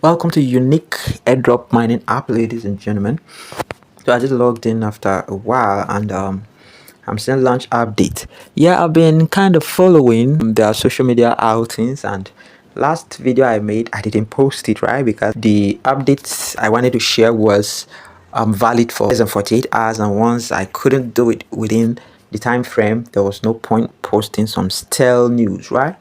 Welcome to Unich Airdrop Mining app, ladies and gentlemen. So I just logged in after a while and I'm seeing launch update. Yeah, I've been kind of following their social media outings, and last video I made I didn't post it, right, because the updates I wanted to share was valid for less than 48 hours, and once I couldn't do it within the time frame, there was no point posting some stale news, right?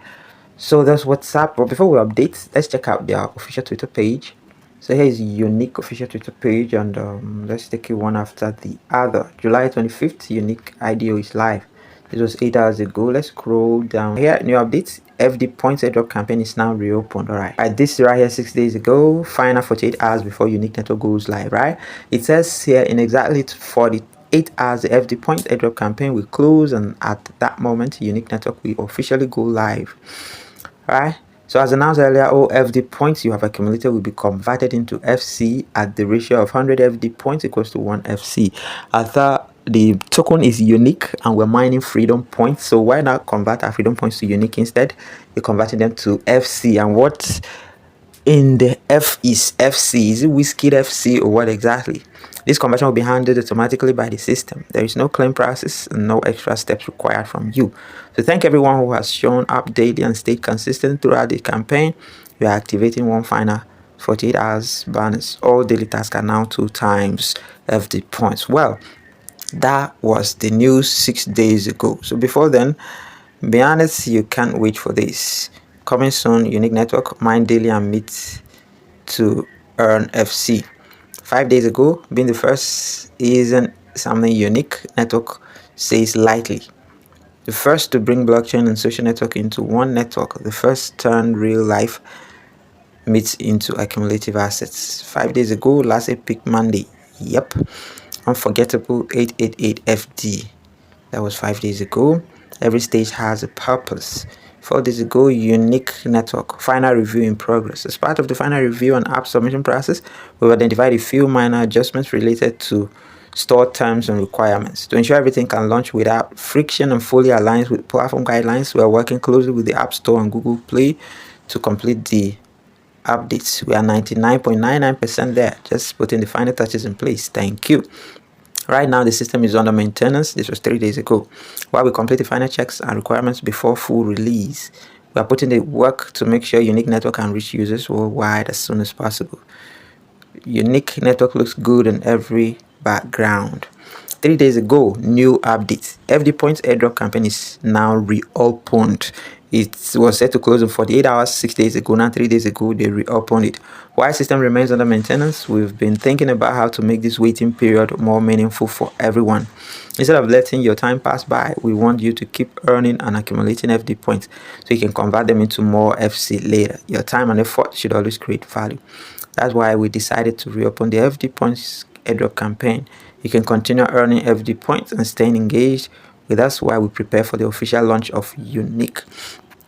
So that's what's up. But before we update, let's check out their official Twitter page. So here is Unich official Twitter page, and let's take it one after the other. July 25th, Unich IDO is live. This was 8 hours ago. Let's scroll down here. New updates. FD points airdrop campaign is now reopened. All right. This right here 6 days ago. Final 48 hours before Unich network goes live. Right. It says here in exactly 48 hours, the FD point airdrop campaign will close, and at that moment, Unich network will officially go live. Right, so as announced earlier, all FD points you have accumulated will be converted into FC at the ratio of 100 FD points equals to 1 FC. After the token is unique and we're mining freedom points, so why not convert our freedom points to unique instead? You're converting them to FC. And what in the F is FC? Is it Wizkid FC or what exactly? This conversion will be handled automatically by the system. There is no claim process and no extra steps required from you. So thank everyone who has shown up daily and stayed consistent throughout the campaign. We are activating one final 48 hours bonus. All daily tasks are now 2 times FD points. Well, that was the news 6 days ago. So before then, be honest, you can't wait for this. Coming soon, Unich network, mine daily and meet to earn FC. 5 days ago, being the first isn't something Unich network says lightly. The first to bring blockchain and social network into one network, the first turned real life meets into accumulative assets. 5 days ago, last epic Monday. Yep, unforgettable 888 FD. That was 5 days ago. Every stage has a purpose. 4 days ago, Unich network, final review in progress. As part of the final review and app submission process, we've identified a few minor adjustments related to store terms and requirements. To ensure everything can launch without friction and fully aligns with platform guidelines, we are working closely with the App Store and Google Play to complete the updates. We are 99.99% there, just putting the final touches in place. Thank you. Right now, the system is under maintenance. This was 3 days ago. While we complete the final checks and requirements before full release, we are putting the work to make sure Unich network can reach users worldwide as soon as possible. Unich network looks good in every background. 3 days ago, new updates. FD Points airdrop campaign is now reopened. It was set to close in 48 hours 6 days ago. Now 3 days ago, they reopened it. While system remains under maintenance, we've been thinking about how to make this waiting period more meaningful for everyone. Instead of letting your time pass by, we want you to keep earning and accumulating FD points so you can convert them into more FC later. Your time and effort should always create value. That's why we decided to reopen the FD Points airdrop campaign. You can continue earning FD points and staying engaged with us while we prepare for the official launch of Unich.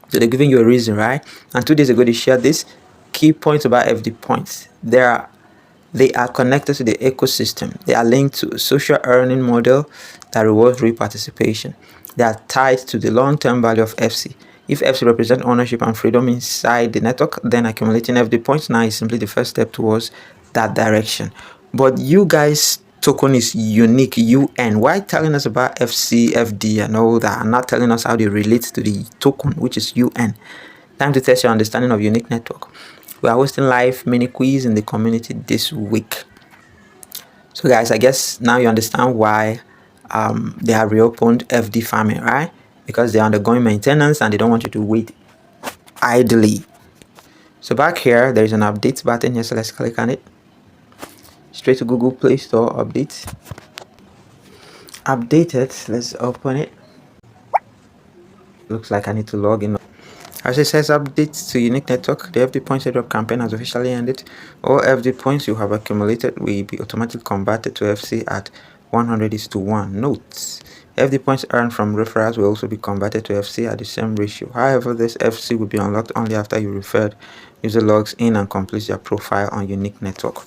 So they're giving you a reason, right? And 2 days ago, they shared this key points about FD points. They are connected to the ecosystem. They are linked to a social earning model that rewards real participation. They are tied to the long-term value of FC. If FC represents ownership and freedom inside the network, then accumulating FD points now is simply the first step towards that direction. But you guys' token is unique, UN. Why telling us about FC, FD and all that, and not telling us how they relate to the token, which is UN? Time to test your understanding of Unich network. We are hosting live mini quiz in the community this week. So guys, I guess now you understand why they have reopened FD farming, right? Because they're undergoing maintenance and they don't want you to wait idly. So back here, there is an updates button here, so let's click on it. Straight to Google Play Store, updates. Updated, let's open it. Looks like I need to log in. As it says, updates to Unich network, the FD points airdrop campaign has officially ended. All FD points you have accumulated will be automatically converted to FC at 100:1. Notes: FD points earned from referrals will also be converted to FC at the same ratio. However, this FC will be unlocked only after you referred user logs in and completes their profile on Unich network.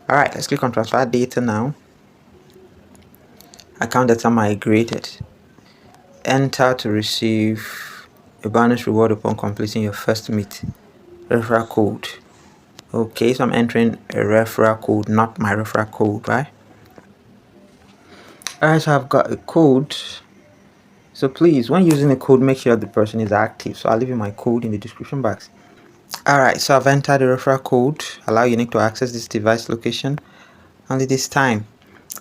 Alright, let's click on transfer data now. Account data migrated. Enter to receive a bonus reward upon completing your first meet. Referral code. Okay, so I'm entering a referral code, not my referral code, right? Alright, so I've got a code. So please, when using the code, make sure the person is active. So I'll leave you my code in the description box. Alright, so I've entered the referral code. Allow Unich to access this device location only this time.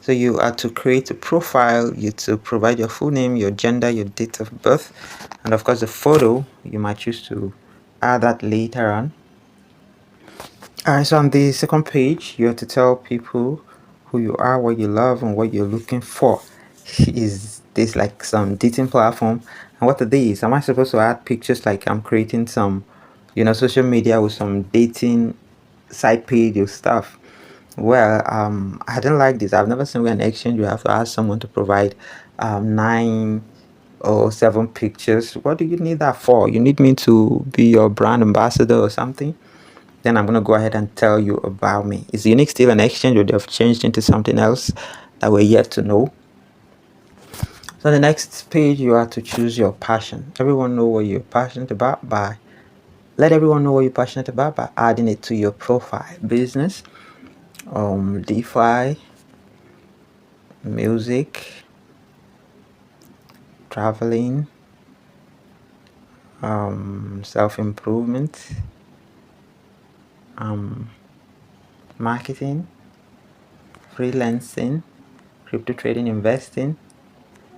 So you are to create a profile, you to provide your full name, your gender, your date of birth, and of course the photo. You might choose to add that later on. Alright, so on the second page, you have to tell people who you are, what you love, and what you're looking for. Is this like some dating platform? And what are these? Am I supposed to add pictures like I'm creating some, social media with some dating side page or stuff? Well, I don't like this. I've never seen where an exchange you have to ask someone to provide 9 or 7 pictures. What do you need that for? You need me to be your brand ambassador or something? Then I'm going to go ahead and tell you about me. Is Unich still an exchange, or they have changed into something else that we're yet to know? So the next page, you have to choose your passion. Everyone know what you're passionate about let everyone know what you're passionate about by adding it to your profile. Business, DeFi, music, traveling, self-improvement, marketing, freelancing, crypto trading, investing,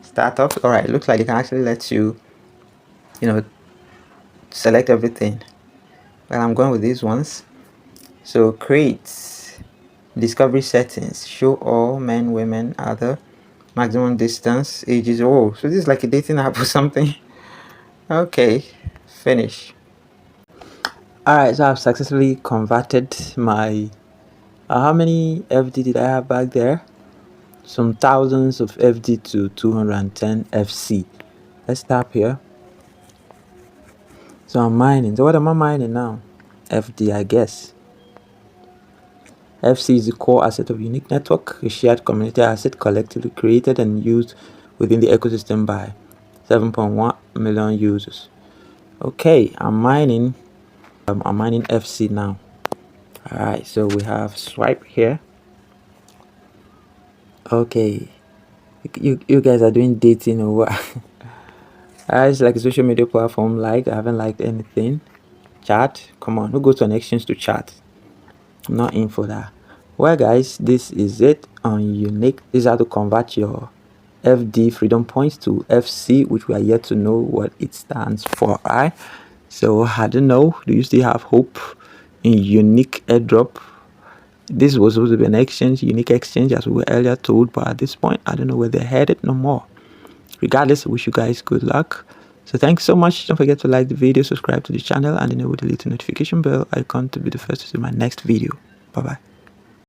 startups. All right, looks like it can actually let you select everything. Well, I'm going with these ones. So create, discovery settings, show all, men, women, other, maximum distance, ages. Oh, so this is like a dating app or something. Okay, finish. Alright, so I've successfully converted my how many FD did I have back there? Some thousands of FD to 210 FC. Let's tap here. So I'm mining. So what am I mining now? FD, I guess. FC is the core asset of Unich Network, a shared community asset collectively created and used within the ecosystem by 7.1 million users. Okay, I'm mining FC now. Alright, so we have swipe here. Okay, you guys are doing dating or what? It's like a social media platform. I haven't liked anything. Chat, come on, who goes to an exchange to chat? I'm not in for that. Well guys, this is it on Unich. This is how to convert your FD freedom points to FC, which we are yet to know what it stands for. Alright, so I don't know, do you still have hope in Unich airdrop? This was supposed to be an exchange, Unich Exchange, as we were earlier told, but at this point I don't know where they're headed no more. Regardless, I wish you guys good luck. So thanks so much. Don't forget to like the video, subscribe to the channel, and enable the little notification bell icon to be the first to see my next video. Bye bye.